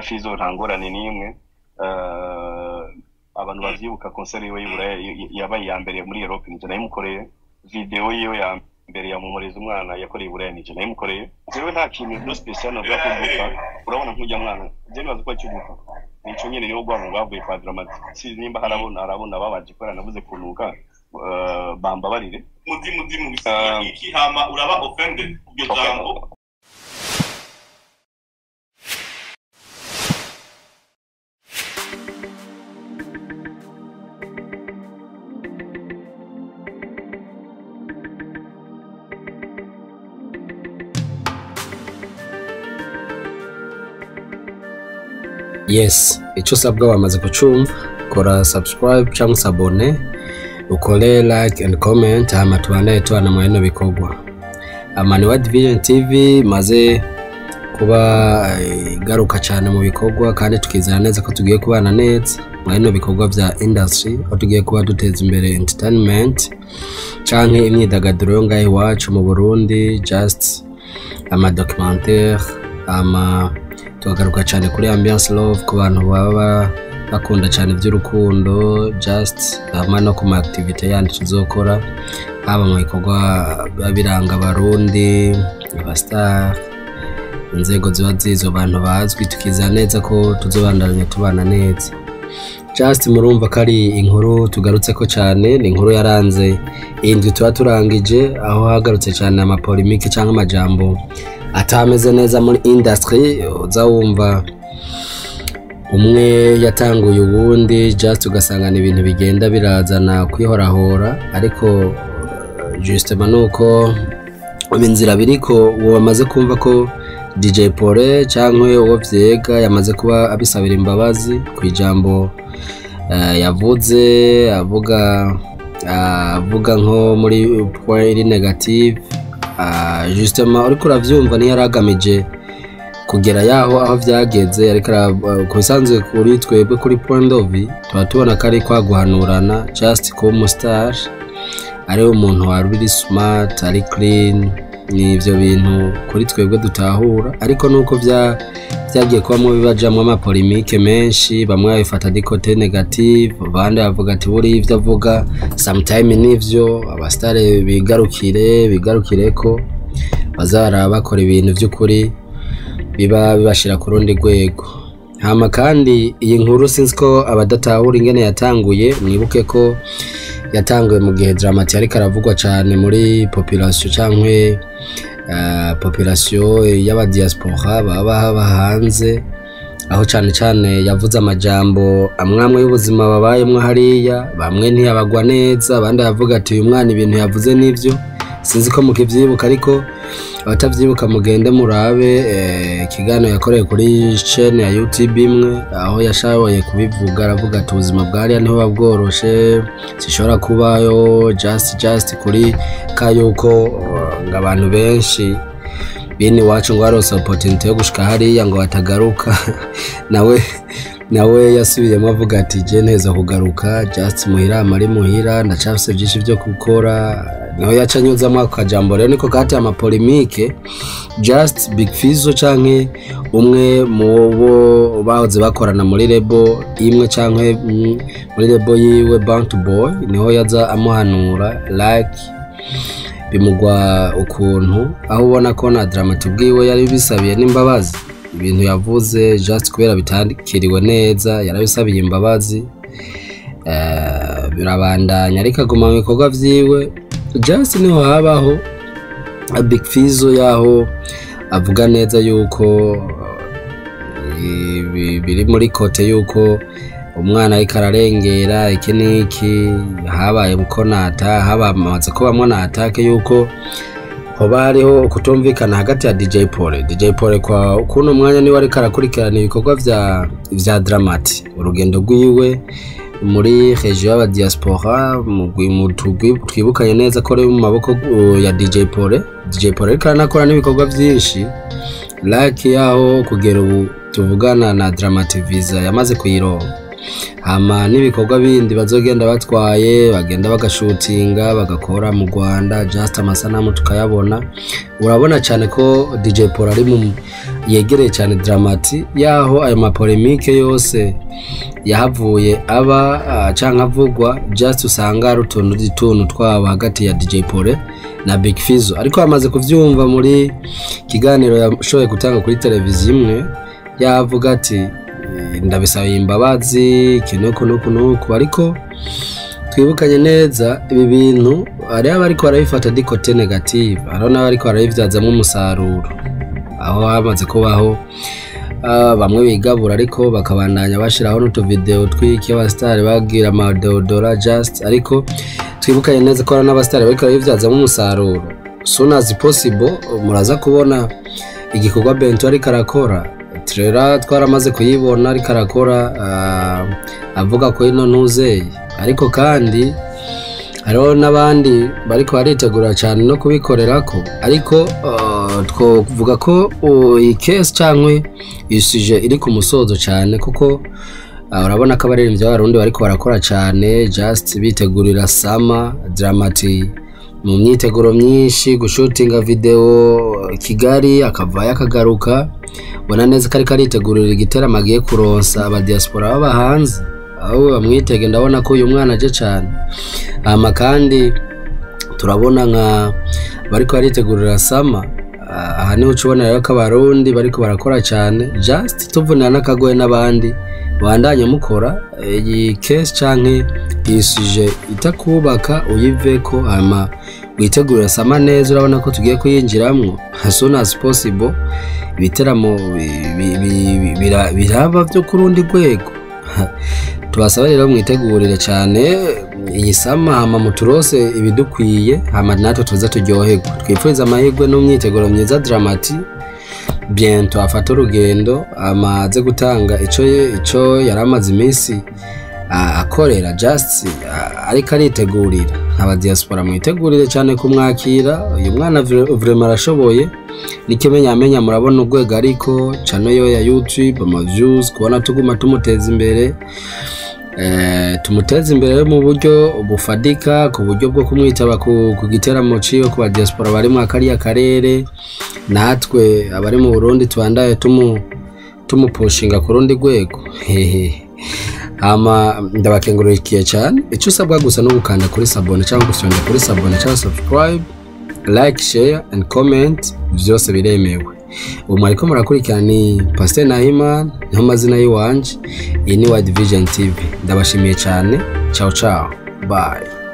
Fizo ntangorane nimwe abantu bavyibuka concert yiwe yabaye ya mbere muri Europe nije nayimukoreye video yiwe ya mbere ya mumureza umwana yakoreye Buraya nije nayimukoreye jewe nta kintu special navuga kuvuga urabona nkujya mwana je nibaza ko cyugufa nico nyene niho gwango bavuye kwa dramatic si nimba arabona babaje kora navuze kunuka bamba barire mudi mu iki hama uraba offended kubyo jambo. Yes, ico sabwa wamaze kucumva, kora subscribe cyangwa sabone, ukole like and comment hama tubanaye tubana mu bino bikorwa. Amani wa Division TV maze kuba garuka cyane mu bikorwa kandi tukizera neza ko tugiye kubana neza mu bino bikorwa vya industry, aho tugiye kuba duteza imbere entertainment canke imyidagaduro yo ngahe iwacu mu Burundi, just ama documentaire tugaruka cyane kuri ambiance love ku bantu baba bakunda cyane by'urukundo, just no ku activity yandi tuzokora haba mu bikorwa babiranga abarundi abastar inzego ziba zizo abantu bazwi tukiza neza ko tuzobandanya tubana neza. Just murumva kari inkuru tugarutse ko cyane, ni inkuru yaranze indwi tuba turangije aho hagarutse cyane ama polemique cyangwa amajambo atameze neza muri industry. Uzawumva umwe yatanguye ubundi just ugasangana ibintu bigenda birazana kwihorahora, ariko justement nuko inzira biriko wamaze kumva ko DJ Pole cyangwa uwo vyega yamaze kuba abisabira imbabazi ku ijambo yavuze avuga nko muri point negative. Justement uriko uravyumva ni yaragamije kugera yaho aho vyageze, ariko kubisanzwe kuri twebwe kuri point of view tuba tubona kari kwaguhanurana just ko umustar ari umuntu wari smart ari clean, ni ivyo bintu kuri twebwe dutahura, ariko nuko vyagiye kubamo bibajamwe ama polemique menshi, bamwe babifata dikote negative, bandi bavuga ati buri ivyo avuga sometime nivyo abastare bigarukireko bazara bakora ibintu by'ukuri bibashira ku rundi rwego. Hama kandi iyi nkuru sinzi ko abadatahura ingene yatanguye, mwibuke ko yatanguye mu gihe dramatic ariko aravugwa cyane muri population cyangwa population y'aba diaspora baba hanze, aho cyane yavuze amajambo amwamwe y'ubuzima babayemwe hariya, bamwe ntiyabagwa neza, abandi yavuga ati uyu mwana ibintu yavuze nivyo. Sinzi ko mukivyibuka, ariko abatavyibuka mugende murabe ikiganiro yakoreye kuri chaîne ya YouTube imwe, aho yashoboye kubivuga aravuga ati ubuzima bwari niho babworoshe sishobora kubayo just kuri kayuko ngabantu benshi bini wacu ngo arose opportunity yo gushika hariya ngo batagaruka. nawe yasubiyemo avuga ati je neza kugaruka just muhira amari muhira ndacafise byinshi byo gukora. Nawe yacanyuzamo akajambo rero niko kati ama polemique just Big Fizzo canke umwe mu bo bahoze bakorana muri lebo imwe canke muri lebo yiwe Bainturo niho yaza amuhanura like bimugwa ukuntu, aho ubona ko na dramatic bwiwe yari bisabiye n'imbabazi ibintu yavuze just kubera bitandikiriwe neza, yarabisabiye imbabazi birabandanya ariko aguma mu bikorwa vyiwe. Just niho habaho Big Fizzo yaho avuga neza yuko biri muri kote yuko umwana ariko ararengera iki niki, habaye mukonata habamaze ko bamwe atake yuko hoba hariho kutumvikana hagati ya DJ Pole kwa kuno mwanya ni wari karakurikirana ibikorwa vya dramatic urugendo rwiwe muri region y'aba diaspora mu twibukanye neza ko ari mu maboko ya DJ Pole kandi akora n'ibikorwa byinshi like yaho kugera ubu tuvugana na dramatic visa yamaze kuyironka. hama n'ibikorwa bindi bazogenda batwaye bagenda bagashutinga bagakora mu Rwanda just amasanamu tukayabona. Urabona cyane ko DJ Paul ari mu yegereye cyane Dramati yaho ayo mapolemike yose yahavuye aba canka avugwa just usanga ari utuntu twaba hagati ya DJ Paul na Big Fizzo, ariko amaze kuvyumva muri kiganiro yashoboye gutanga kuri televiziyo imwe yavuga ati ndabisabiye Imbabazi nuko, ariko twibukanye neza ibi bintu ari abariko barabifata dikote negative, arona bariko barabivyazamwo umusaruro, aho hamaze kubaho bamwe bigabura ariko bakabandanya bashiraho n'utu video twiki abastari bagira ama deodora just, ariko twibukanye neza ko ari n'abastari bariko barabivyazamwo umusaruro. Soon as possible muraza kubona igikorwa Bainturo ariko arakora. Trera twaramaze kuyibona ariko arakora avuga ko ino ntuzeye, ariko kandi hariho n'abandi bariko baritegura cyane no kubikorerako, ariko twovuga ko iyi case cyangwa isije iri ku musozo cyane, kuko urabona ko abaririmbyi b'abarundi bariko barakora cyane just bitegurira sama Dramati mu myiteguro myinshi gushutinga video Kigali akavayo akagaruka. Bona neza kari karitegurira igiteramo agiye kuronsa aba diaspora baba hanze, aho bamwitege. Ndabona ko uyu mwana aje cyane, ama kandi turabona nka bariko baritegurira sama. Aha niho ucubona rero ko abarundi bariko barakora cyane just tuvunira n'akagoye n'abandi bandanye mukora iyi case canke isije itakubaka uyiveko, ama witegurira sama neza. Urabona ko tugiye kuyinjiramwo as soon as possible. Ibiteramo biraba byo kurundi rwego. Tubasaba rero mwitegurire cyane iyi sama, hama muturose ibidukwiye, hama natwe tuza turyoherwa. Twifuriza amahirwe n'umyiteguro myiza Dramati. Bientôt afata urugendo amaze gutanga ico yaramaze iminsi akorera just ariko aritegurira. Aba diaspora mwitegurire cyane kumwakira. Uyu mwana vraiment arashoboye, nikimenyamenya murabona urwego ariko channel yo ya YouTube ama views kubona tuguma tumuteza imbere, tumuteza imbere mu buryo bufadika, ku buryo bwo kumwitaba ku giteramo ciyo ku diaspora bari mu akariya karere. Natwe abari mu Burundi tubandaye tumupushinga ku rundi rwego. Ama ndabakengururikiye cyane. Icyo usabwa gusa no gukanda kuri sabone cyangwa gusonda kuri sabone cyangwa subscribe, like, share and comment, byose biremewe. Umwariko murakurikirana ni Pastor Nahimana, niho mazina yiwanje. Iyi ni World Vision TV. Ndabashimiye cyane. Ciao ciao. Bye.